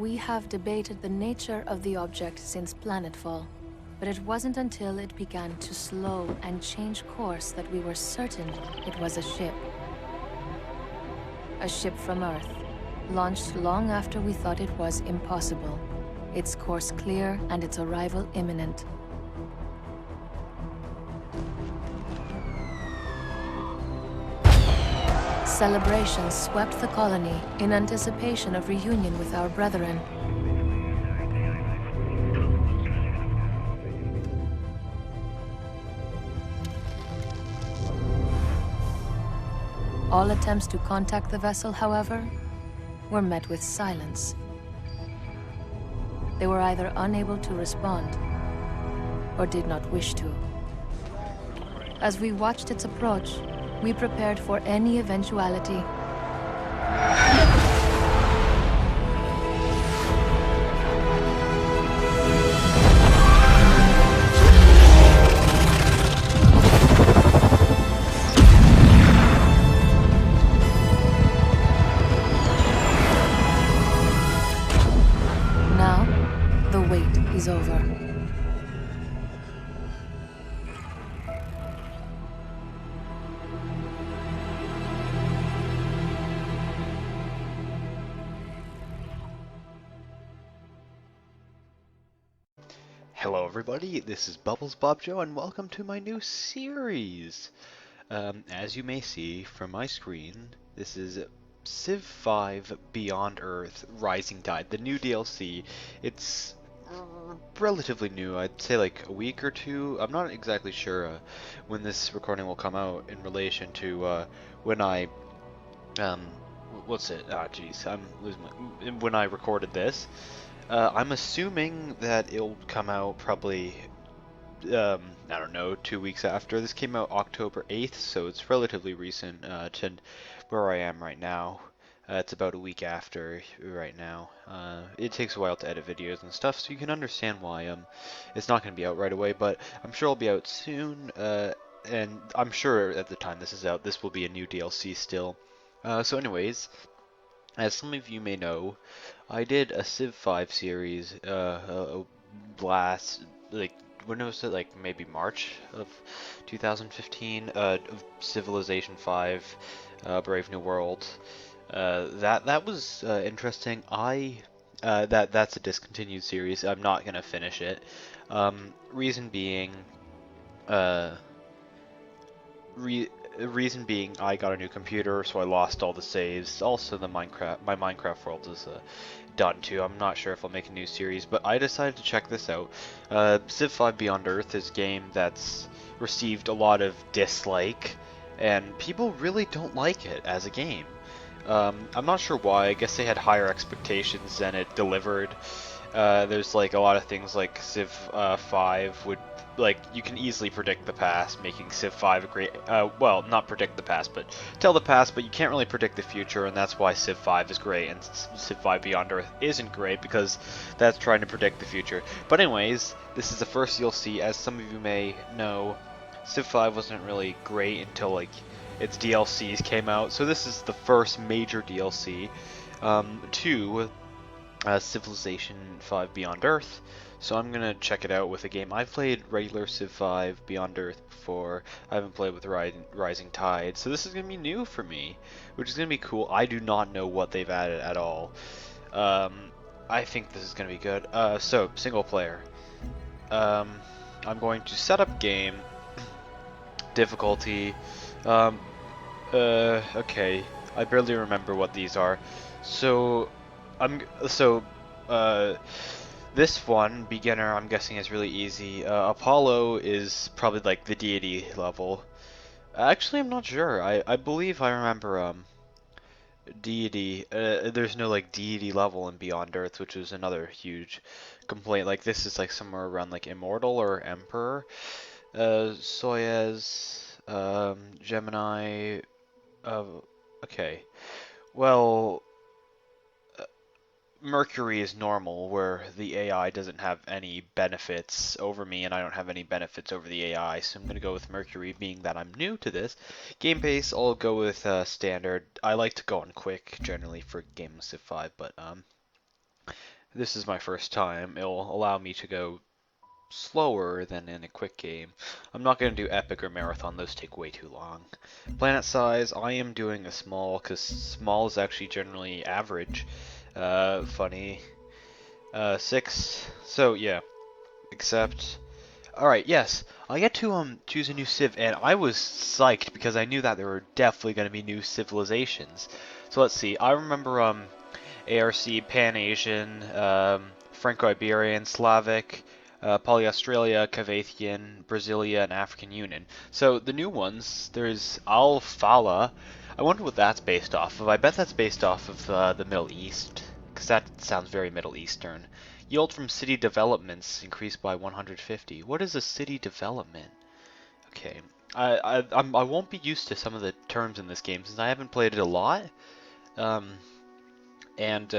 We have debated the nature of the object since planetfall, but it wasn't until it began to slow and change course that we were certain it was a ship. A ship from Earth, launched long after we thought it was impossible. Its course clear and its arrival imminent. Celebrations swept the colony in anticipation of reunion with our brethren. All attempts to contact the vessel, however, were met with silence. They were either unable to respond or did not wish to. As we watched its approach, we prepared for any eventuality. Now, the wait is over. Hello everybody, this is Bubbles Bob Joe and welcome to my new series. As you may see from my screen, this is Civ 5 Beyond Earth Rising Tide, the new DLC. It's relatively new, I'd say like a week or two. I'm not exactly sure when this recording will come out in relation to when I, what's it? Ah, jeez, I'm losing my, when I recorded this. I'm assuming that it'll come out probably, I don't know, 2 weeks after. This came out October 8th, so it's relatively recent to where I am right now. It's about a week after right now. It takes a while to edit videos and stuff, so you can understand why it's not going to be out right away, but I'm sure it'll be out soon, and I'm sure at the time this is out, this will be a new DLC still. So anyways, as some of you may know, I did a Civ 5 series last, like, when was it, like maybe March of 2015, of Civilization 5, Brave New World. That was interesting. That's a discontinued series. I'm not gonna finish it. Reason being, uh, reason being, I got a new computer, so I lost all the saves. Also, my Minecraft world is done too. I'm not sure if I'll make a new series, but I decided to check this out. Civ 5 Beyond Earth is a game that's received a lot of dislike, and people really don't like it as a game. I'm not sure why. I guess they had higher expectations than it delivered. There's like a lot of things like Civ 5 would, like, you can easily predict the past, making Civ 5 a great, well, not predict the past, but tell the past, but you can't really predict the future, and that's why Civ 5 is great, and Civ 5 Beyond Earth isn't great, because that's trying to predict the future. But anyways, this is the first you'll see. As some of you may know, Civ 5 wasn't really great until, like, its DLCs came out, so this is the first major DLC to Civilization 5 Beyond Earth. So I'm gonna check it out with a game. I've played regular Civ 5 Beyond Earth before. I haven't played with Rising Tide, so this is gonna be new for me, which is gonna be cool. I do not know what they've added at all. I think this is gonna be good. So single player. I'm going to set up game. Difficulty. Okay. I barely remember what these are. So this one, beginner, I'm guessing is really easy. Apollo is probably like the deity level. Actually, I'm not sure. I believe I remember deity. There's no like deity level in Beyond Earth, which is another huge complaint. Like this is like somewhere around like immortal or emperor. Soyuz, Gemini. Okay. Well, Mercury is normal, where the AI doesn't have any benefits over me, and I don't have any benefits over the AI, so I'm going to go with Mercury, being that I'm new to this. Game pace, I'll go with standard. I like to go on quick, generally, for Game of Civ 5, but this is my first time, it'll allow me to go slower than in a quick game. I'm not going to do epic or marathon, those take way too long. Planet size, I am doing a small, because small is actually generally average. Funny. 6, so yeah, except... Alright, yes, I get to choose a new civ, and I was psyched because I knew that there were definitely going to be new civilizations. So let's see, I remember ARC, Pan-Asian, Franco-Iberian, Slavic, Poly-Australia, Cavathian, Brasilia, and African Union. So the new ones, there's Al-Fala. I wonder what that's based off of. I bet that's based off of the Middle East, because that sounds very Middle Eastern. Yield from city developments increased by 150. What is a city development? Okay, I won't be used to some of the terms in this game since I haven't played it a lot. Um, and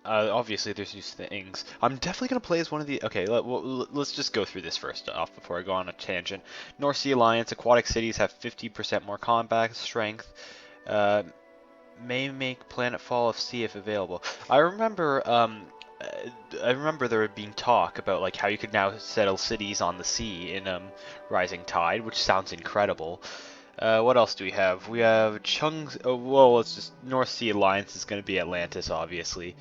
obviously there's new things. I'm definitely gonna play as one of the. Okay, let's just go through this first off before I go on a tangent. North Sea Alliance aquatic cities have 50% more combat strength. Uh, may make Planetfall of Sea if available. I remember there had been talk about like how you could now settle cities on the sea in Rising Tide, which sounds incredible. What else do we have? We have Chung's. Oh, well, it's just North Sea Alliance is going to be Atlantis, obviously.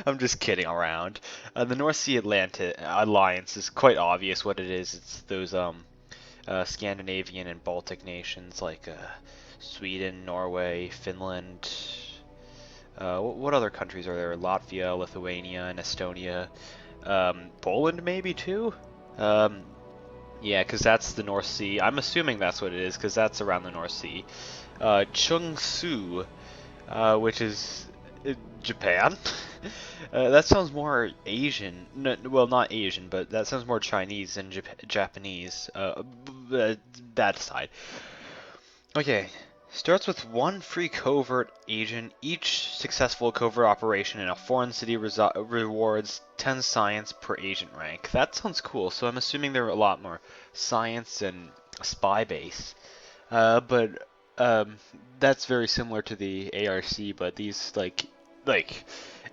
I'm just kidding around. The North Sea Alliance is quite obvious what it is. It's those Scandinavian and Baltic nations like Sweden, Norway, Finland. What other countries are there? Latvia, Lithuania, and Estonia. Poland maybe too. Um, yeah, because that's the North Sea. I'm assuming that's what it is, because that's around the North Sea. Chungsu, which is Japan. That sounds more Asian. No, well, not Asian, but that sounds more Chinese than Japanese. That aside. Okay, starts with one free covert agent. Each successful covert operation in a foreign city rewards 10 science per agent rank. That sounds cool, so I'm assuming there are a lot more science and spy base. But that's very similar to the ARC, but these like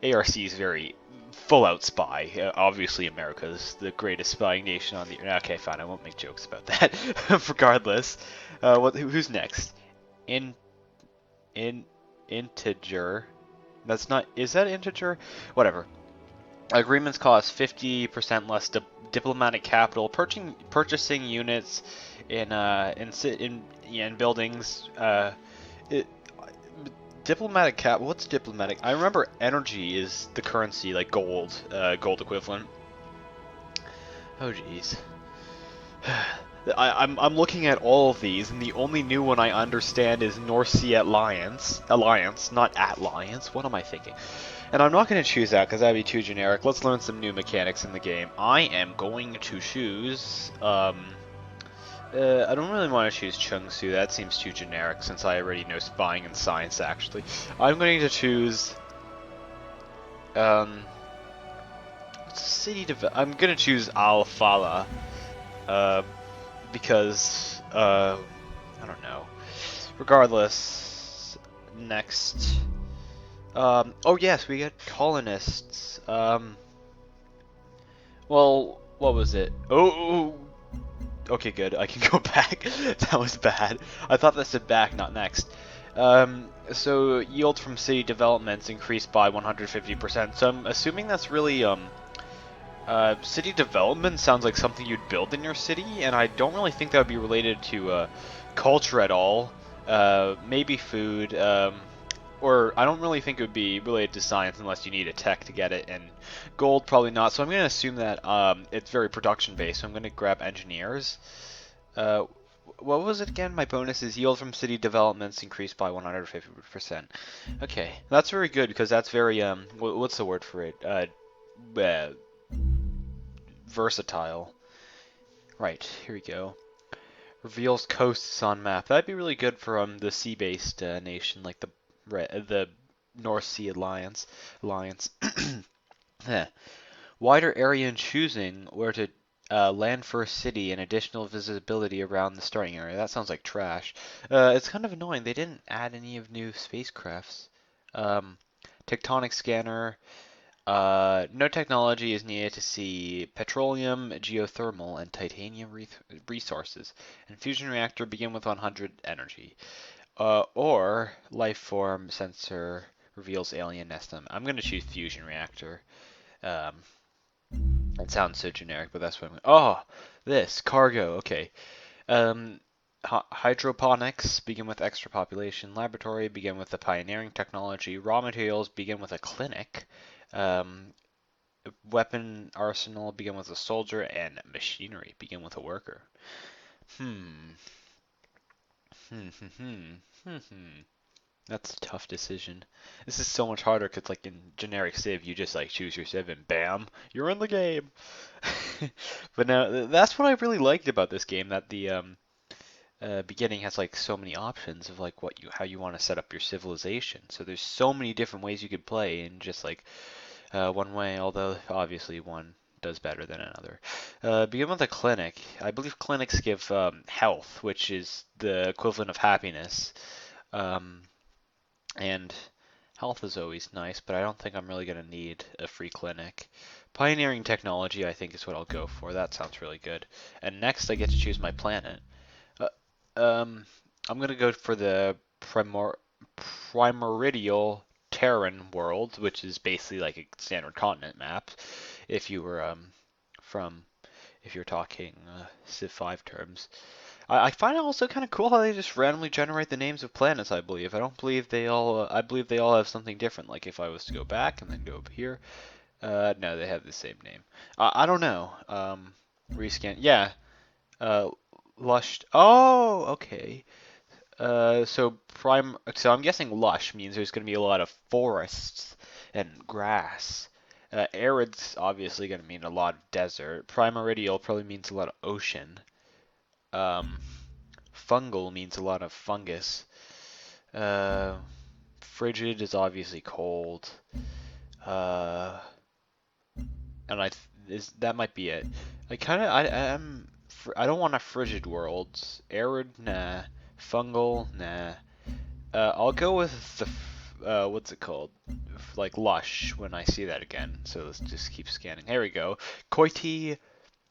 ARC is very full out spy. Obviously, America is the greatest spying nation on the. Okay, fine. I won't make jokes about that. Regardless, who's next? In in integer. That's not. Is that integer? Whatever. Agreements cost 50% less diplomatic capital. Purchasing units in buildings. It, diplomatic cap. What's diplomatic? I remember energy is the currency, like gold, gold equivalent. Oh jeez. I'm looking at all of these, and the only new one I understand is North Sea Alliance. Alliance, not Atliance. What am I thinking? And I'm not going to choose that because that'd be too generic. Let's learn some new mechanics in the game. I am going to choose. I don't really want to choose Chungsu. That seems too generic since I already know spying and science. Actually, I'm going to choose. City. I'm going to choose Al Fala. Because I don't know. Regardless, next. Oh yes, we get colonists. Well, what was it? Oh, okay, good. I can go back. That was bad. I thought that said back, not next. So yield from city developments increased by 150%. So I'm assuming that's really city development sounds like something you'd build in your city, and I don't really think that would be related to culture at all. Maybe food, or I don't really think it would be related to science unless you need a tech to get it, and gold probably not. So I'm going to assume that it's very production based. So I'm going to grab engineers. What was it again? My bonus is yield from city developments increased by 150%. Okay, that's very good because that's very what's the word for it? Versatile. Right, here we go. Reveals coasts on map. That'd be really good for the sea-based nation like the North Sea Alliance. Wider area in choosing where to land for a city and additional visibility around the starting area. That sounds like trash. It's kind of annoying. They didn't add any of new spacecrafts. tectonic scanner. No technology is needed to see petroleum, geothermal, and titanium resources. And fusion reactor begin with 100 energy. Or life form sensor reveals alien nest. I'm gonna choose fusion reactor. Um, it sounds so generic, but that's what I'm. Oh, this cargo. Okay. Um, hydroponics begin with extra population. Laboratory begin with the pioneering technology. Raw materials begin with a clinic. Um, weapon arsenal begin with a soldier, and machinery begin with a worker. Hmm. Hmm. Hmm. Hmm. Hmm. Hmm. That's a tough decision. This is so much harder because, like, in generic Civ, you just like choose your Civ and bam, you're in the game. But now that's what I really liked about this game, that the beginning has like so many options of like how you want to set up your civilization. So there's so many different ways you could play in just like one way, although obviously one does better than another. Begin with a clinic. I believe clinics give health, which is the equivalent of happiness. Um, and health is always nice, but I don't think I'm really going to need a free clinic. Pioneering technology, I think, is what I'll go for. That sounds really good. And next, I get to choose my planet. Uh, um, I'm going to go for the primordial Terran world, which is basically like a standard continent map. If you were from, if you're talking Civ 5 terms. I find it also kind of cool how they just randomly generate the names of planets. I believe. I don't believe they all. I believe they all have something different. Like if I was to go back and then go up here, no, they have the same name. I don't know. Rescan. Yeah. Uh, lush. Oh, okay. So prime. So I'm guessing lush means there's going to be a lot of forests and grass. Arid's obviously going to mean a lot of desert. Primordial probably means a lot of ocean. Um, Fungal means a lot of fungus. Uh, Frigid is obviously cold. Uh, and that might be it. I don't want a frigid world. Arid, nah. Fungal, nah. I'll go with what's it called? Like lush when I see that again. So let's just keep scanning. Here we go. Coite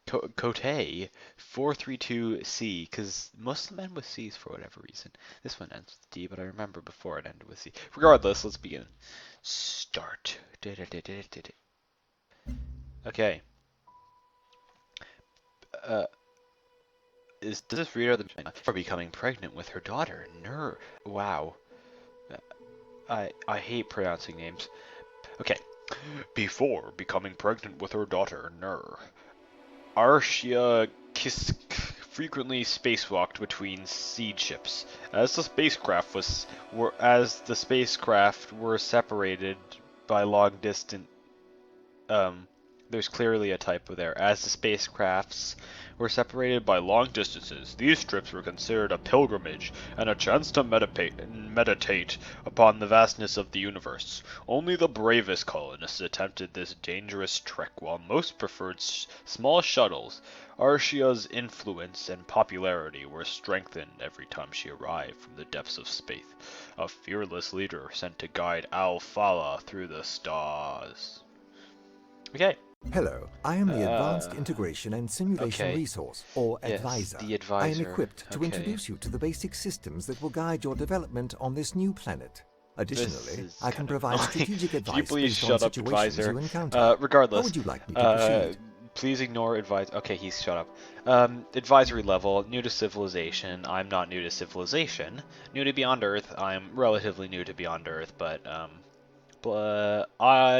Cote 432C, because most of them end with C's for whatever reason. This one ends with D, but I remember before it ended with C. Regardless, let's begin. Start. Okay. Uh, does this reader for becoming pregnant with her daughter? Ner. Wow. I hate pronouncing names. Okay. Before becoming pregnant with her daughter, Ner. Arshia Kisk frequently spacewalked between seed ships. As the spacecraft were separated by long distance. There's clearly a typo there. As the spacecrafts were separated by long distances, these trips were considered a pilgrimage and a chance to meditate upon the vastness of the universe. Only the bravest colonists attempted this dangerous trek, while most preferred small shuttles. Arshia's influence and popularity were strengthened every time she arrived from the depths of space, a fearless leader sent to guide Al-Fala through the stars. Okay. Hello, I am the Advanced Integration and Simulation Okay. Resource, or Yes, Advisor. the I am advisor. equipped to Okay. introduce you to the basic systems that will guide your development on this new planet. Additionally, Is I can kind of provide annoying. strategic Can you advice please based on shut up, situations advisor? you encounter. How Regardless, would you like me to proceed? please ignore advice. Okay, he's shut up. Advisory level, new to civilization. I'm not new to civilization. New to Beyond Earth. I'm relatively new to Beyond Earth, but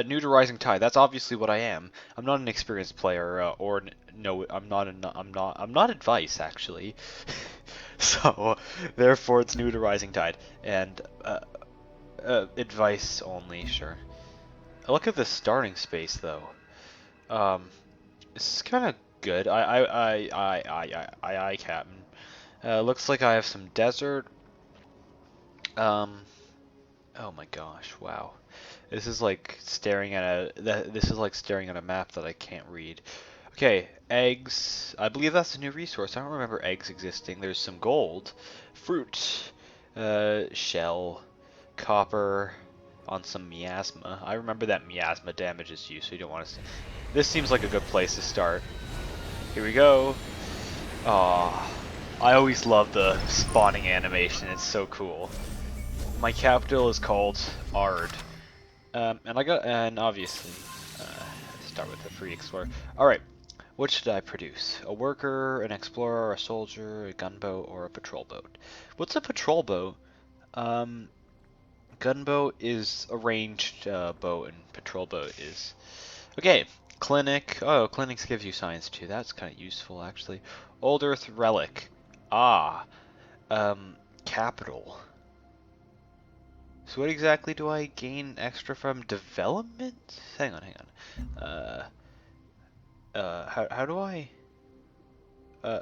new to Rising Tide. That's obviously what I am. I'm not an experienced player, no, I'm not advice actually. So, therefore, it's new to Rising Tide, and advice only. Sure. Look at the starting space though. This is kind of good. Captain. Looks like I have some desert. Um. Oh my gosh! Wow. This is like staring at a map that I can't read. Okay, eggs. I believe that's a new resource. I don't remember eggs existing. There's some gold, fruit, shell, copper. on some miasma. I remember that miasma damages you, so you don't want to. This seems like a good place to start. Here we go. Aw, I always love the spawning animation. It's so cool. My capital is called Ard, and obviously, start with a free explorer. All right, what should I produce? A worker, an explorer, a soldier, a gunboat, or a patrol boat? What's a patrol boat? Gunboat is a ranged boat, and patrol boat is okay. Clinic. Oh, clinics gives you science too. That's kind of useful actually. Old Earth relic. Ah. Capital. So what exactly do I gain extra from development? Hang on. How do I?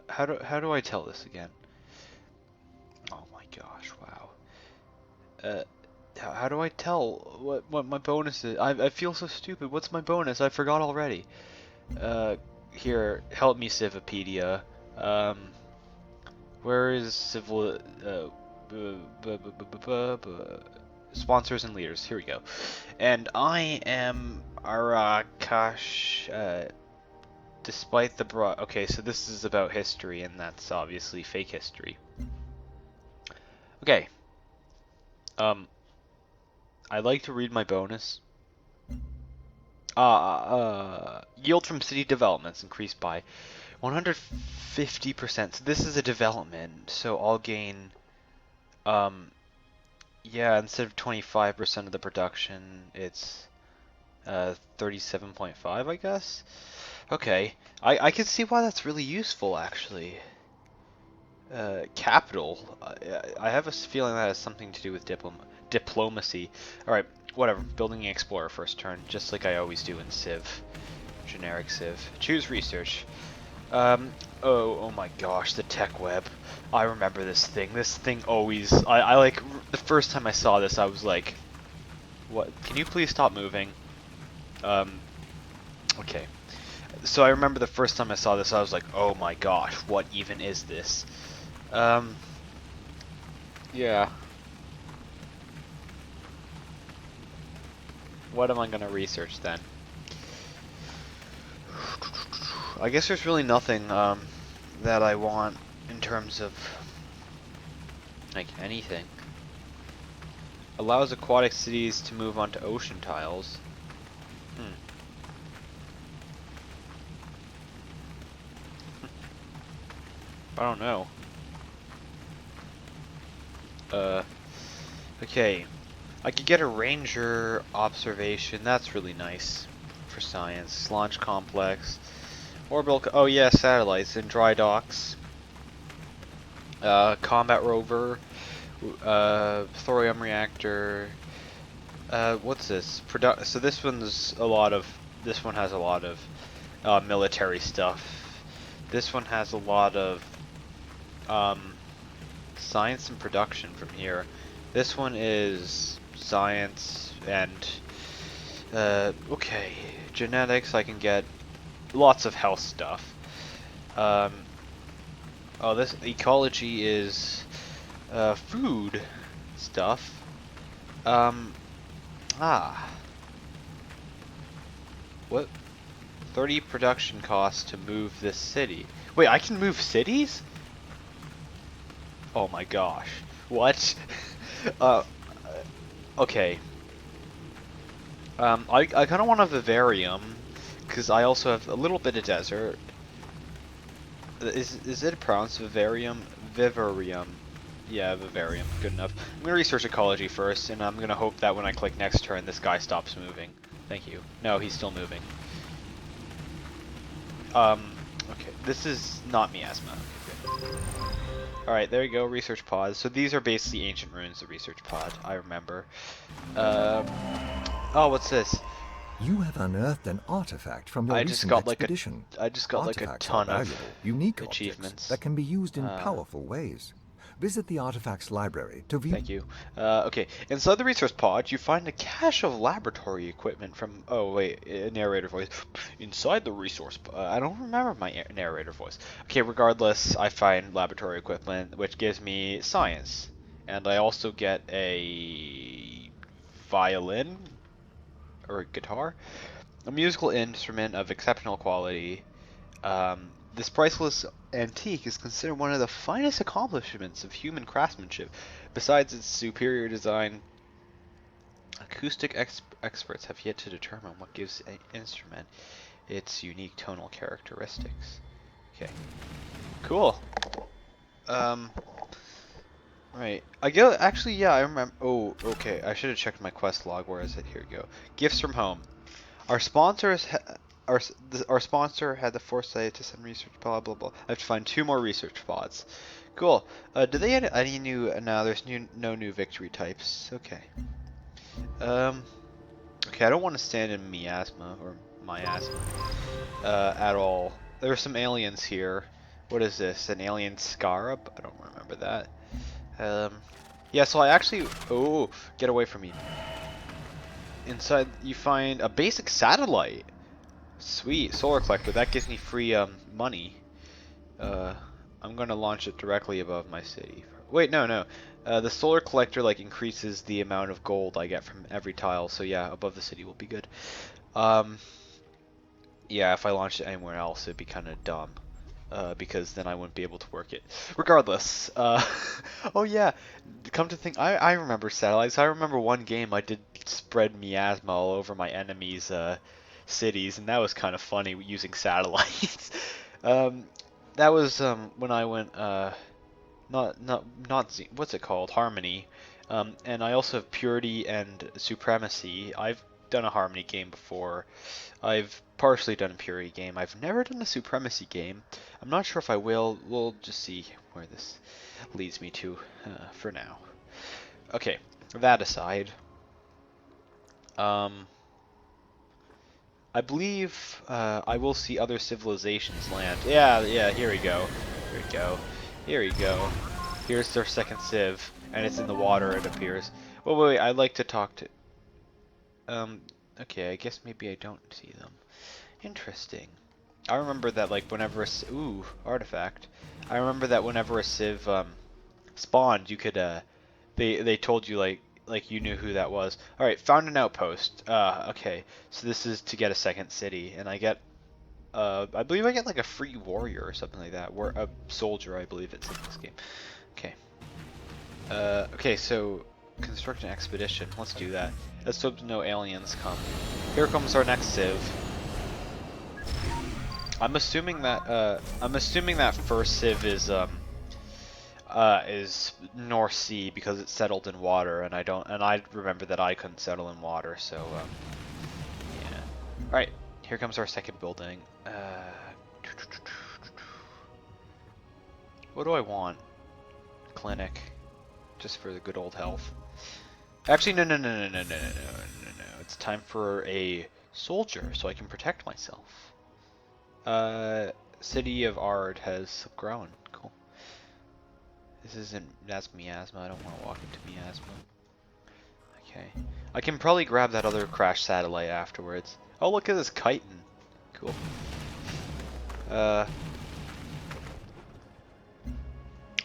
How do I tell this again? Oh my gosh! Wow. How do I tell what my bonus is? I feel so stupid. What's my bonus? I forgot already. Here, help me, Civipedia. Where is civil? Sponsors and leaders. Here we go. And I am Arakash. Despite the broad. Okay, so this is about history, and that's obviously fake history. Okay. I'd like to read my bonus. Yield from city developments increased by 150%. So this is a development, so I'll gain, yeah, instead of 25% of the production, it's 37.5, I guess. Okay, I can see why that's really useful, actually. Capital. I have a feeling that has something to do with diplomacy. Alright, whatever. Building an explorer first turn, just like I always do in Civ. Generic Civ. Choose research. Oh my gosh, the tech web. I remember this thing. This thing always, I like, the first time I saw this, I was like, what? Can you please stop moving? Okay. So I remember the first time I saw this, I was like, oh my gosh, what even is this? Yeah. What am I gonna research then? I guess there's really nothing that I want in terms of like anything. Allows aquatic cities to move onto ocean tiles. I don't know. Okay. I could get a ranger observation. That's really nice for science. Launch complex. Orbital. Oh yeah, satellites and dry docks. Combat rover. Thorium reactor. What's this? So this one's a lot of. This one has a lot of military stuff. This one has a lot of science and production from here. This one is science and okay, genetics. I can get lots of health stuff. Oh, this ecology is food stuff. What? 30 production costs to move this city. Wait, I can move cities? Oh my gosh. What? Okay. I kind of want a vivarium, because I also have a little bit of desert. Is it pronounced vivarium? Vivarium. Yeah, vivarium. Good enough. I'm gonna research ecology first, and I'm gonna hope that when I click next turn, this guy stops moving. Thank you. No, he's still moving. Okay. This is not miasma. Okay, good. Alright, there you go, research pod. So these are basically ancient ruins, the research pod, I remember. Oh, what's this? You have unearthed an artifact from your recent expedition. I just got like a ton of unique achievements objects that can be used in powerful ways. Visit the artifacts library to view. Thank you. Okay, inside the resource pod, you find a cache of laboratory equipment from. Oh wait, narrator voice. Inside the resource. I don't remember my narrator voice. Okay, regardless, I find laboratory equipment, which gives me science, and I also get a violin or guitar, a musical instrument of exceptional quality. This priceless antique is considered one of the finest accomplishments of human craftsmanship. Besides its superior design, acoustic experts have yet to determine what gives an instrument its unique tonal characteristics. Okay, cool. Right. I guess actually, yeah, I remember. Oh, okay. I should have checked my quest log. Where is it? Here we go. Gifts from home. Our sponsors, our sponsor had the foresight to send research. Blah blah blah. I have to find 2 more research pods. Cool. Do they add any new? No, there's no new victory types. Okay. Okay. I don't want to stand in miasma or miasma. At all. There are some aliens here. What is this? An alien scarab? I don't remember that. Yeah, so I actually... Oh, get away from me. Inside, you find a basic satellite. Sweet, solar collector. That gives me free money. I'm gonna launch it directly above my city. Wait, no. The solar collector like increases the amount of gold I get from every tile. So yeah, above the city will be good. Yeah, if I launched it anywhere else, it'd be kind of dumb. Because then I wouldn't be able to work it. Regardless, oh yeah, come to think, I remember satellites. I remember one game I did spread miasma all over my enemies' cities, and that was kind of funny using satellites. That was when I went what's it called? Harmony. And I also have Purity and Supremacy. I've done a Harmony game before. I've partially done a Purity game. I've never done a Supremacy game. I'm not sure if I will. We'll just see where this leads me to for now. Okay, that aside. I believe I will see other civilizations land. Yeah, here we go. Here we go. Here's their second civ, and it's in the water, it appears. Wait, I'd like to talk to... okay, I guess maybe I don't see them. Interesting. I remember that, like, whenever a... Ooh, artifact. I remember that whenever a civ, spawned, you could, they told you, like you knew who that was. Alright, found an outpost. Okay, so this is to get a second city, and I get... I believe I get like a free warrior or something like that. Or a soldier, I believe it's in this game. Okay. Okay, so construct an expedition. Let's do that. Let's hope no aliens come. Here comes our next civ. I'm assuming that first civ is North Sea because it's settled in water, and I remember that I couldn't settle in water, so yeah. All right. Here comes our second building. What do I want? Clinic. Just for the good old health. Actually, no. It's time for a soldier so I can protect myself. City of Ard has grown. Cool. That's miasma. I don't want to walk into miasma. Okay. I can probably grab that other crash satellite afterwards. Oh, look at this chitin. Cool. I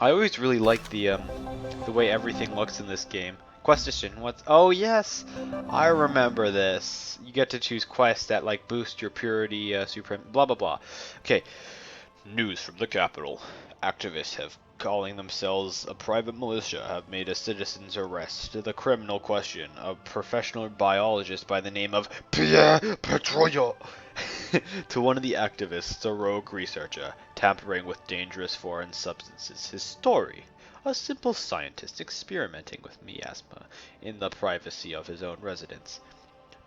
always really like the way everything looks in this game. Question, what's... Oh, yes! I remember this. You get to choose quests that, like, boost your purity, supreme... Blah, blah, blah. Okay. News from the capital. Activists have calling themselves a private militia have made a citizen's arrest. The criminal question, a professional biologist by the name of Pierre Petroyo. To one of the activists, a rogue researcher, tampering with dangerous foreign substances. His story, a simple scientist experimenting with miasma in the privacy of his own residence.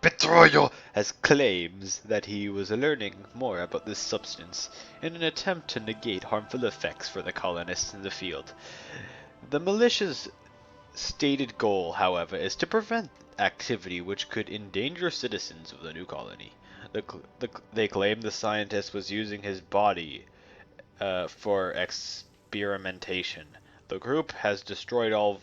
Petroyo has claims that he was learning more about this substance in an attempt to negate harmful effects for the colonists in the field. The militia's stated goal, however, is to prevent activity which could endanger citizens of the new colony. They claim the scientist was using his body for experimentation. The group destroyed all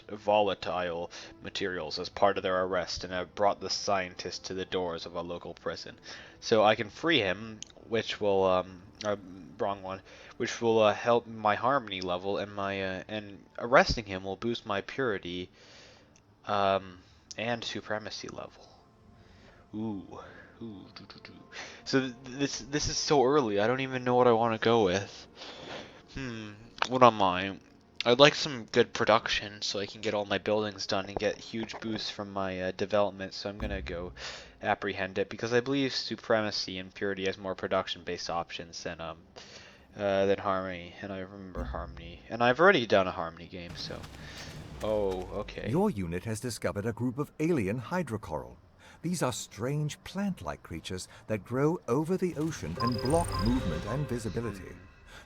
volatile materials as part of their arrest and have brought the scientist to the doors of a local prison. So I can free him, which will which will help my harmony level, and my and arresting him will boost my purity. And supremacy level. Ooh. Ooh. So this is so early. I don't even know what I want to go with. What am I? I'd like some good production so I can get all my buildings done and get huge boosts from my development. So I'm gonna go apprehend it because I believe supremacy and purity has more production-based options than harmony. And I remember harmony, and I've already done a harmony game. So, oh, okay. Your unit has discovered a group of alien hydrocoral. These are strange plant-like creatures that grow over the ocean and block movement and visibility.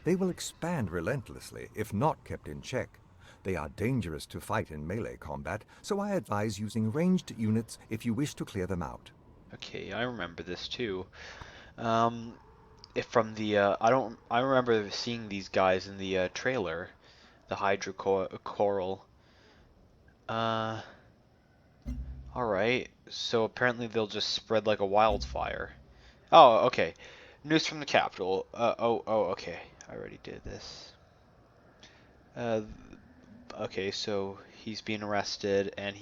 They will expand relentlessly if not kept in check. They are dangerous to fight in melee combat, so I advise using ranged units if you wish to clear them out. Okay, I remember this too. If from the I remember seeing these guys in the trailer, the hydrocoral. Uh, all right. So apparently they'll just spread like a wildfire. Oh, okay. News from the capital. Okay. I already did this. Uh, okay, so he's being arrested, and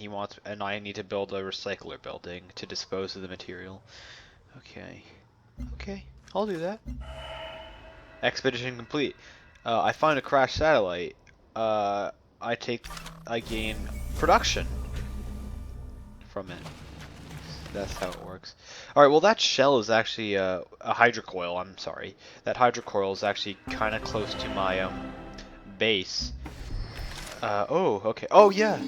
and I need to build a recycler building to dispose of the material. Okay. Okay, I'll do that. Expedition complete. I find a crashed satellite. Uh, I gain production from it. That's how it works. Alright, well that shell is actually a hydrocoil, I'm sorry. That hydrocoil is actually kind of close to my base. Oh, okay. Oh yeah!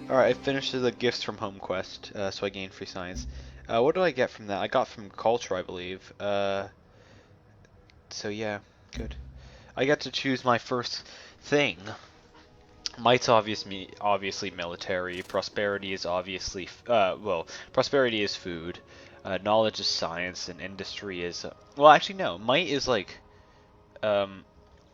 Alright, I finished the gifts from home quest, so I gained free science. What do I get from that? I got from culture, I believe. So yeah, good. I get to choose my first thing. Might's obviously military. Prosperity is obviously, well, prosperity is food. Knowledge is science, and industry is, well, actually no. Might is like,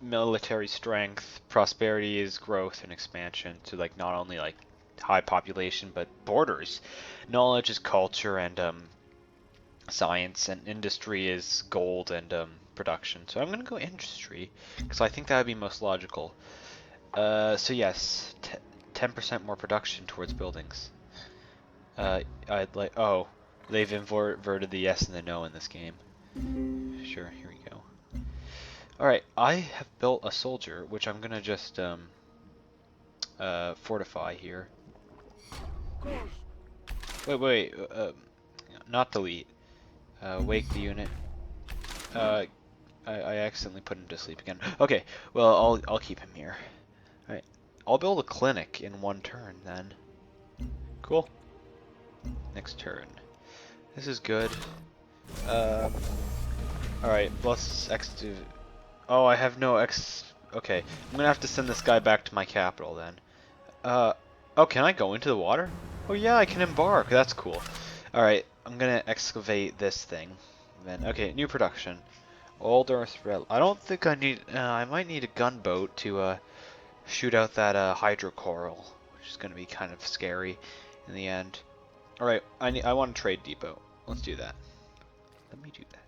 military strength. Prosperity is growth and expansion. So like not only like high population, but borders. Knowledge is culture and science, and industry is gold and production. So I'm gonna go industry because I think that would be most logical. So yes, 10% more production towards buildings. I'd like. Oh, they've inverted the yes and the no in this game. Sure, here we go. All right, I have built a soldier, which I'm gonna just fortify here. Wait, not delete. Wake the unit. I accidentally put him to sleep again. Okay, well I'll keep him here. All right, I'll build a clinic in one turn then. Cool. Next turn. This is good. Alright, let's Oh, I have no Okay, I'm gonna have to send this guy back to my capital then. Oh, can I go into the water? Oh yeah, I can embark. That's cool. Alright, I'm gonna excavate this thing. Then, okay, new production. Old Earth Relic. I don't think I need, I might need a gunboat to, shoot out that, hydrocoral, which is gonna be kind of scary in the end. Alright, I want a trade depot. Let's do that. Let me do that.